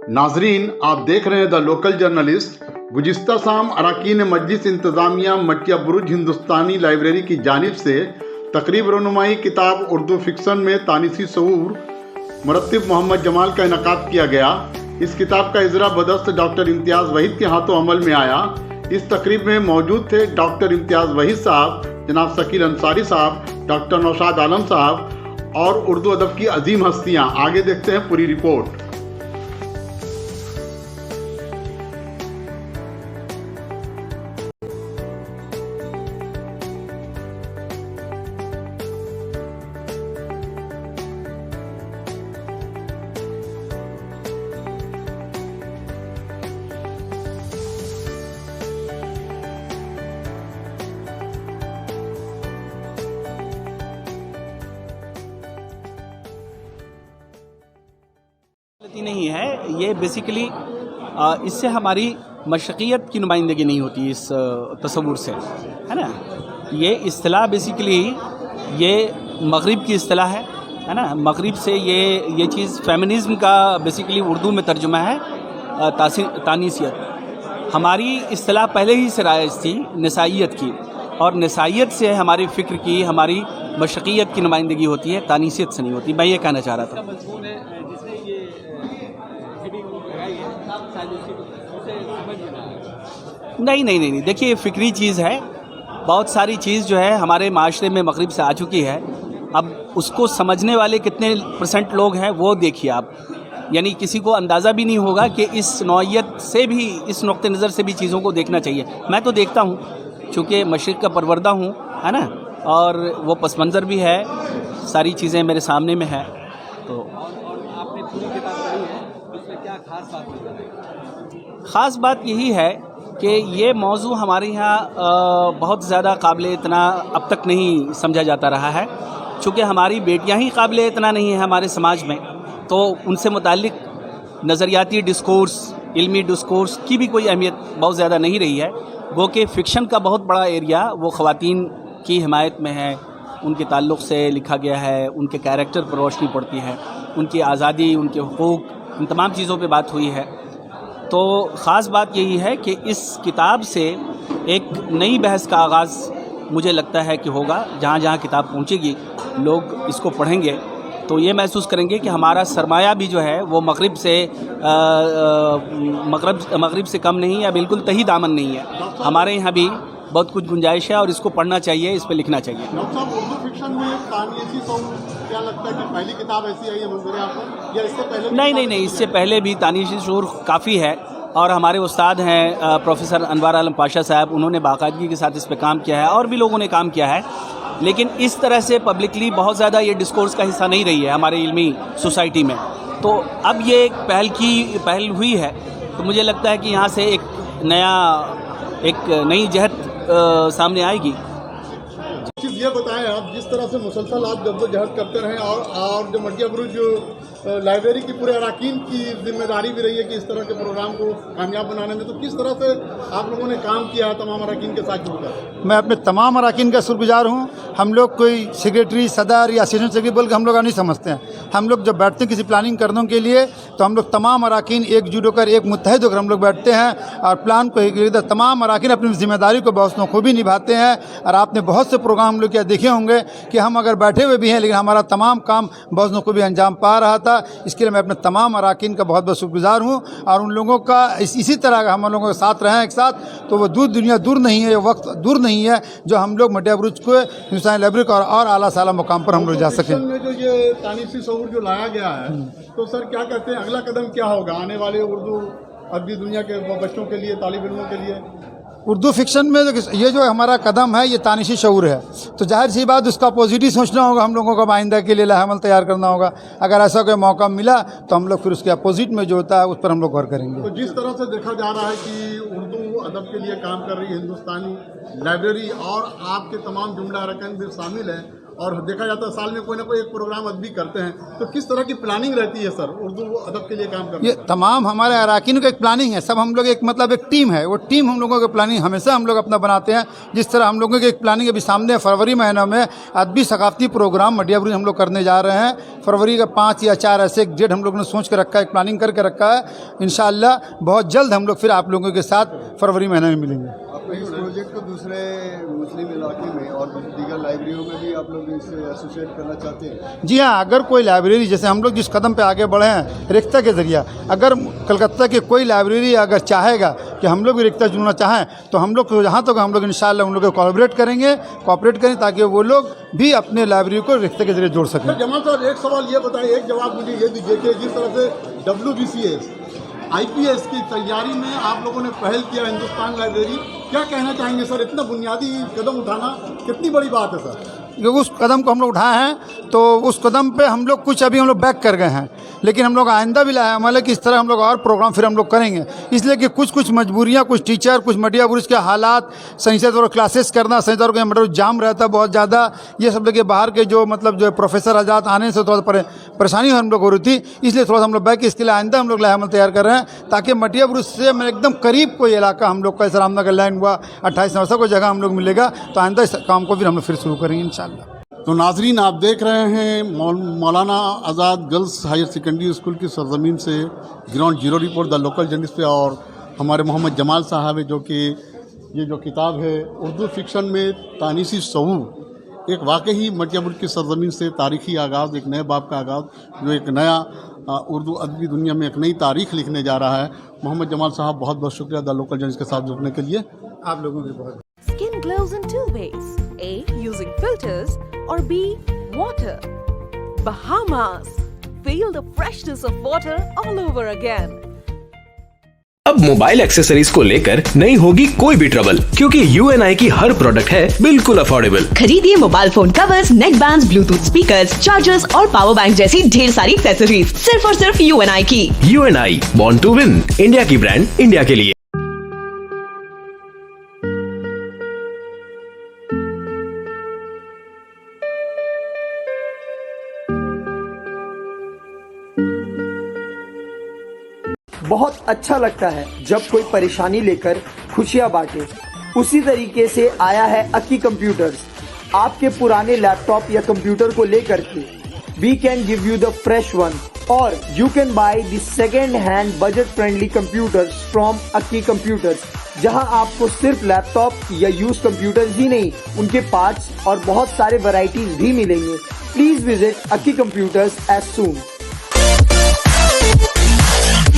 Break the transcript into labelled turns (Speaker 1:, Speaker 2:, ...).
Speaker 1: नाजरीन, आप देख रहे हैं द लोकल जर्नलिस्ट। गुज़िश्ता शाम अरकान मजलिस इंतज़ामिया मटिया बुरुज हिंदुस्तानी लाइब्रेरी की जानिब से तकरीब रनुमाई किताब उर्दू फिक्सन में तानीसी शऊर मुरत्तिब मोहम्मद जमाल का इनकाद किया गया। इस किताब का इजरा बदस्त डॉक्टर इम्तियाज़ वहीद के हाथों अमल में आया। इस तकरीब में मौजूद थे डॉक्टर इम्तियाज़ वहीद साहब, जनाब शकील अंसारी साहब, डॉक्टर नौशाद आलम साहब और उर्दू अदब की अजीम हस्तियाँ। आगे देखते हैं पूरी रिपोर्ट।
Speaker 2: नहीं है ये बेसिकली इससे हमारी मशक़ियत की नुमाइंदगी नहीं होती इस तसव्वुर से, है ना। ये इस्तिलाह बेसिकली ये मग़रिब की इस्तिलाह है ना। मग़रिब से ये चीज़ फेमिनिज़्म का बेसिकली उर्दू में तर्जुमा है तानीसियत। हमारी इस्तिलाह पहले ही से राइज थी निसाइयत की, और निसाइयत से हमारी फ़िक्र की, हमारी मशक़ियत की नुमाइंदगी होती है, तानीसियत से नहीं होती। मैं ये कहना चाह रहा था। नहीं, देखिए फ़िक्री चीज़ है। बहुत सारी चीज़ जो है हमारे माशरे में मग़रिब से आ चुकी है। अब उसको समझने वाले कितने % लोग हैं वो देखिए आप। यानी किसी को अंदाज़ा भी नहीं होगा कि इस नौइयत से भी, इस नुक़्ते नज़र से भी चीज़ों को देखना चाहिए। मैं तो देखता हूँ, चूँकि मशरिक़ का परवरदा हूँ, है ना, और वो पस मंज़र भी है, सारी चीज़ें मेरे सामने में है। तो
Speaker 3: आपने पूरी किताब पढ़ी है, उसमें क्या ख़ास बात है?
Speaker 2: ख़ास बात यही है कि ये मौजू हमारे यहाँ बहुत ज़्यादा काबिल इतना अब तक नहीं समझा जाता रहा है। चूँकि हमारी बेटियां ही काबिल इतना नहीं है हमारे समाज में, तो उनसे मुताल्लिक नज़रियाती डिस्कोर्स, इल्मी डिस्कोर्स की भी कोई अहमियत बहुत ज़्यादा नहीं रही है। वो कि फ़िक्शन का बहुत बड़ा एरिया वो ख़वातीन की हिमायत में है, उनके ताल्लुक़ से लिखा गया है, उनके कैरेक्टर पर रोशनी पड़ती है, उनकी आज़ादी, उनके हुकूक, इन तमाम चीज़ों पे बात हुई है। तो ख़ास बात यही है कि इस किताब से एक नई बहस का आगाज़ मुझे लगता है कि होगा। जहाँ जहाँ किताब पहुँचेगी, लोग इसको पढ़ेंगे तो ये महसूस करेंगे कि हमारा सरमाया भी जो है वो मग़रिब से कम नहीं या बिल्कुल तही दामन नहीं है। हमारे यहाँ भी बहुत कुछ गुंजाइश है और इसको पढ़ना चाहिए, इस पे लिखना चाहिए।
Speaker 1: डॉक्टर साहब, उर्दू फिक्शन में तानीसी शऊर क्या लगता है कि पहली किताब ऐसी आई है मंजूर आपको, या इससे पहले?
Speaker 2: नहीं, इससे पहले भी तानीसी शऊर काफ़ी है। और हमारे उस्ताद हैं प्रोफेसर अनवार आलम पाशा साहब, उन्होंने बाकायदगी के साथ इस पे काम किया है, और भी लोगों ने काम किया है। लेकिन इस तरह से पब्लिकली बहुत ज़्यादा ये डिस्कोर्स का हिस्सा नहीं रही है हमारे इल्मी सोसाइटी में। तो अब ये एक पहल हुई है, तो मुझे लगता है कि यहाँ से एक नई जहत सामने आएगी।
Speaker 1: चीज़ ये बताएं आप, जिस तरह से मुसलसल आप जद्दोजहद करते रहे और जो मटिया बुरुज लाइब्रेरी की पूरे अरकान की जिम्मेदारी भी रही है कि इस तरह के प्रोग्राम को कामयाब बनाने में, तो किस तरह से आप लोगों ने काम किया है तमाम अरकान के साथ जुड़कर?
Speaker 4: मैं अपने तमाम अरकान का शुक्रगुजार हूँ। हम लोग कोई सेक्रेटरी, सदर या असिस्टेंट सेक्रेटरी बोल के हम लोग नहीं समझते हैं। हम लोग जब बैठते हैं किसी प्लानिंग करने के लिए, तो हम लोग तमाम अरकान एकजुट होकर, एक मुत्तहद होकर हम लोग बैठते हैं और प्लान को तमाम अरकान अपनी जिम्मेदारी को बहुत बखूबी निभाते हैं। और आपने बहुत से प्रोग्राम हम लोग क्या देखे होंगे कि हम अगर बैठे हुए भी हैं, लेकिन हमारा तमाम काम बहुत बखूबी अंजाम पा रहा था। इसके लिए मैं अपने तमाम अरकान का बहुत बहुत शुक्रगुजार हूँ। और उन लोगों का इसी तरह हम लोगों के साथ रहें एक साथ, तो वो दुनिया दूर नहीं है, वक्त दूर नहीं है जो हम लोग मटिया बुरुज को हिंदुस्तानी लाइब्रेरी को और आला साला मुकाम पर हम लोग जा सकें।
Speaker 1: में जो ये तानीसी शऊर जो लाया गया है, तो सर क्या कहते हैं, अगला कदम क्या होगा आने वाले उर्दू अरबी दुनिया के बच्चों के लिए, तालिब इल्मों के लिए?
Speaker 4: उर्दू फिक्शन में ये जो हमारा कदम है, ये तानीसी शऊर है, तो जाहिर सी बात उसका पॉजिटिव सोचना होगा। हम लोगों को आइंदा के लिए लाहेअमल तैयार करना होगा। अगर ऐसा कोई मौका मिला तो हम लोग फिर उसके अपोजिट में जो होता है उस पर हम लोग गौर करेंगे।
Speaker 1: तो जिस तरह से देखा जा रहा है कि उर्दू अदब के लिए काम कर रही है हिंदुस्तानी लाइब्रेरी, और आपके तमाम जुमला अरकान भी शामिल हैं, اور دیکھا جاتا ہے سال میں کوئی نہ کوئی ایک پروگرام ادبی کرتے ہیں, تو کس طرح کی پلاننگ رہتی ہے سر اردو ادب کے لیے کام کرنے؟
Speaker 4: یہ تمام ہمارے اراکین کا ایک پلاننگ ہے, سب ہم لوگ ایک مطلب ایک ٹیم ہے, وہ ٹیم ہم لوگوں کی پلاننگ ہمیشہ ہم لوگ اپنا بناتے ہیں. جس طرح ہم لوگوں کی ایک پلاننگ ابھی سامنے فروری مہینہ میں ادبی ثقافتی پروگرام مٹیا بروج ہم لوگ کرنے جا رہے ہیں. فروری کا 5 یا 4 ایسے ایک ڈیٹ ہم لوگوں نے سوچ کے رکھا ہے, ایک پلاننگ کر کے رکھا ہے. انشاءاللہ بہت جلد ہم لوگ پھر آپ لوگوں کے ساتھ فروری مہینہ میں ملیں گے.
Speaker 3: اس پروجیکٹ کو دوسرے مسلم علاقے میں اور دیگر لائبریریوں میں بھی آپ لوگ اس سے ایسوسیٹ کرنا چاہتے ہیں؟
Speaker 4: جی ہاں, اگر کوئی لائبریری, جیسے ہم لوگ جس قدم پہ آگے بڑھے ہیں ریختہ کے ذریعہ, اگر کلکتہ کی کوئی لائبریری اگر چاہے گا کہ ہم لوگ بھی ریختہ جڑنا چاہیں تو ہم لوگ جہاں تک ہم لوگ انشاءاللہ ان لوگوں کو کوآپریٹ کریں تاکہ وہ لوگ بھی اپنے لائبریری کو ریختہ کے ذریعے جوڑ سکیں.
Speaker 1: جمال صاحب ایک سوال یہ بتائیے, ایک جواب مجھے یہ دیجیے کہ جس طرح سے WBCS IPS کی تیاری میں آپ لوگوں نے پہل کیا ہندوستان لائبریری, کیا کہنا چاہیں گے سر؟ اتنا بنیادی قدم اٹھانا کتنی بڑی بات ہے سر؟
Speaker 4: اس قدم کو ہم لوگ اٹھائے ہیں تو اس قدم پہ ہم لوگ کچھ ابھی ہم لوگ بیک کر گئے ہیں, لیکن ہم لوگ آئندہ بھی لایا عمل ہے کہ اس طرح ہم لوگ اور پروگرام پھر ہم لوگ کریں گے. اس لیے کہ کچھ مجبوریاں, کچھ ٹیچر, کچھ مٹیا بروج کے حالات, صحیح سے طور کلاسز کرنا, صحیح طور کا جام رہتا ہے بہت زیادہ, یہ سب لے باہر کے جو مطلب جو پروفیسر حضرات آنے سے تھوڑا پریشانی ہم لوگ ہو رہی تھی, اس لیے تھوڑا سا ہم لوگ بیک, اس کے لیے آئندہ ہم لوگ لایا عمل تیار کر رہے ہیں تاکہ مٹیا بروج سے ایک دم قریب کوئی علاقہ ہم لوگ کا رام نگر لائن ہوا 28 نوسا کو جگہ ہم لوگ ملے گا, تو آئندہ اس کام کو بھی ہم لوگ پھر شروع کریں گے انشاءاللہ.
Speaker 1: تو ناظرین, آپ دیکھ رہے ہیں Maulana Azad girls higher secondary school کی سرزمین سے ground zero report the local journalist پہ, اور ہمارے محمد جمال صاحب ہے جو کہ یہ جو کتاب ہے اردو فکشن میں تانیسی شعور, ایک واقعی مٹیا بروج کی سرزمین سے تاریخی آغاز, ایک نئے باب کا آغاز, جو ایک نیا اردو ادبی دنیا میں ایک نئی تاریخ لکھنے جا رہا ہے. محمد جمال صاحب بہت بہت شکریہ دا لوکل جرنلسٹ کے ساتھ جڑنے کے لیے.
Speaker 4: آپ لوگوں کی بہت
Speaker 5: Skin glows in 2 ways. A. Using filters or B. Water. Bahamas. Feel the freshness of water all over again.
Speaker 6: اب موبائل ایکسیسریز کو لے کر نہیں ہوگی کوئی بھی ٹربل, کیونکہ UNI کی ہر پروڈکٹ ہے بالکل افورڈیبل.
Speaker 7: خریدیے موبائل فون کورز, نیک بینڈز, بلوٹوتھ اسپیکرز, چارجرز اور پاور بینک جیسی ڈھیر ساری ایکسیسریز صرف اور صرف UNI کی.
Speaker 6: UNI born to win, India کی برانڈ انڈیا کے لیے.
Speaker 8: بہت اچھا لگتا ہے جب کوئی پریشانی لے کر خوشیاں بانٹے. اسی طریقے سے آیا ہے اکی کمپیوٹرز. آپ کے پرانے لیپ ٹاپ یا کمپیوٹر کو لے کر کے we can give you the fresh one, اور you can buy the second hand budget friendly computers from Aki computers, جہاں آپ کو صرف لیپ ٹاپ یا یوز کمپیوٹرز ہی نہیں, ان کے پارٹس اور بہت سارے ورائٹیز بھی ملیں گے. پلیز وزٹ اکی کمپیوٹرز ایز سون.